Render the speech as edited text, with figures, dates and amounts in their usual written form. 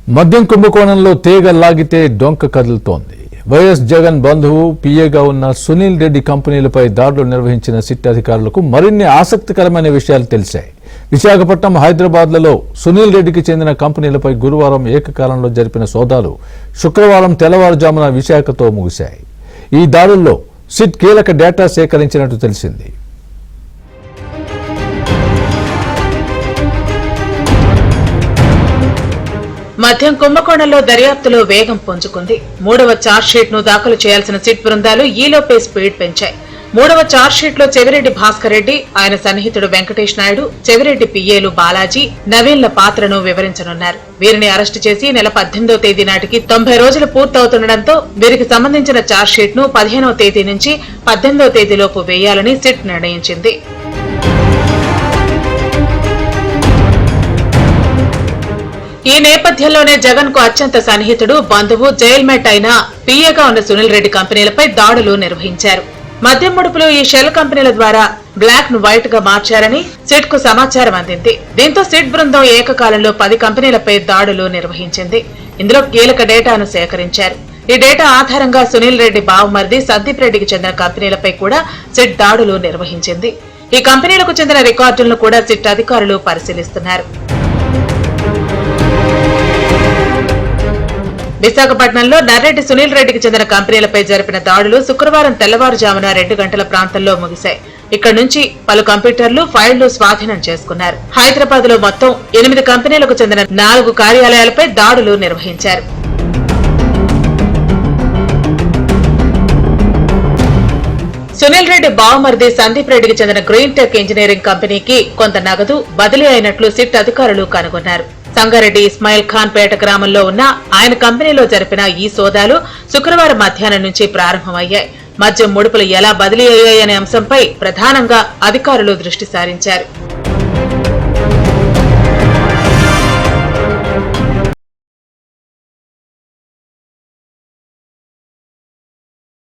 మద్యం కుంభకోణంలో తీగ లాగితే డొంక కదులుతోంది. వైఎస్ జగన్ బంధువు పిఏగా ఉన్న సునీల్ రెడ్డి కంపెనీలపై దాడులు నిర్వహించిన సిట్ అధికారులకు మరిన్ని ఆసక్తికరమైన విషయాలు తెలిసాయి. విశాఖపట్నం, హైదరాబాద్లలో సునీల్ రెడ్డికి చెందిన కంపెనీలపై గురువారం ఏకకాలంలో జరిపిన సోదాలు శుక్రవారం తెల్లవారుజామున విశాఖతో ముగిశాయి. ఈ దాడుల్లో సిట్ కీలక డేటా సేకరించినట్టు తెలిసింది. మద్యం కుంభకోణంలో దర్యాప్తులో వేగం పుంజుకుంది. 3వ ఛార్జ్షీట్ ను దాఖలు చేయాల్సిన సిట్ బృందాలు ఈలోపే స్పీడ్ పెంచాయి. 3వ ఛార్జ్షీట్ లో చెవిరెడ్డి భాస్కర్ రెడ్డి, ఆయన సన్నిహితుడు వెంకటేష్ నాయుడు, చెవిరెడ్డి పిఏలు బాలాజీ, నవీన్ల పాత్రను వివరించనున్నారు. వీరిని అరెస్టు చేసి నెల 18వ తేదీ నాటికి 90 రోజులు పూర్తవుతుండటంతో వీరికి సంబంధించిన ఛార్జ్షీట్ ను 15వ తేదీ నుంచి 18వ తేదీలోపు వేయాలని సిట్ నిర్ణయించింది. ఈ నేపథ్యంలోనే జగన్ కు అత్యంత సన్నిహితుడు, బంధువు, జైల్మేట్ అయిన పిఏగా ఉన్న సునీల్ రెడ్డి కంపెనీలపై దాడులు నిర్వహించారు. మద్యం ముడుపులు ఈ షెల్ కంపెనీల ద్వారా బ్లాక్ ను వైట్ గా మార్చారని సిట్ కు సమాచారం అందింది. దీంతో సిట్ బృందం ఏకకాలంలో 10 కంపెనీలపై దాడులు నిర్వహించింది. ఇందులో కీలక డేటాను సేకరించారు. ఈ డేటా ఆధారంగా సునీల్ రెడ్డి బావమరిది సందీప్ రెడ్డికి చెందిన కంపెనీలపై కూడా సిట్ దాడులు నిర్వహించింది. ఈ కంపెనీలకు చెందిన రికార్డులను కూడా సిట్ అధికారులు పరిశీలిస్తున్నారు. విశాఖపట్నంలో నర్రెడ్డి సునీల్ రెడ్డికి చెందిన కంపెనీలపై జరిపిన దాడులు శుక్రవారం తెల్లవారుజామున 2 గంటల ప్రాంతంలో ముగిశాయి. ఇక్కడి నుంచి పలు కంప్యూటర్లు, ఫైళ్లు స్వాధీనం చేసుకున్నారు. హైదరాబాద్ లో మొత్తం 8 కంపెనీలకు చెందిన 4 కార్యాలయాలపై దాడులు నిర్వహించారు. సునీల్ రెడ్డి బావమరిది సందీప్ రెడ్డికి చెందిన గ్రీన్ టెక్ ఇంజనీరింగ్ కంపెనీకి కొంత నగదు బదిలీ అయినట్లు సిట్ అధికారులు కనుగొన్నారు. సంగారెడ్డి ఇస్మాయిల్ ఖాన్ పేట గ్రామంలో ఉన్న ఆయన కంపెనీలో జరిపిన ఈ సోదాలు శుక్రవారం మధ్యాహ్నం నుంచి ప్రారంభమయ్యాయి. మద్యం ముడుపులు ఎలా బదిలీ అయ్యాయనే అంశంపై ప్రధానంగా అధికారులు దృష్టి సారించారు.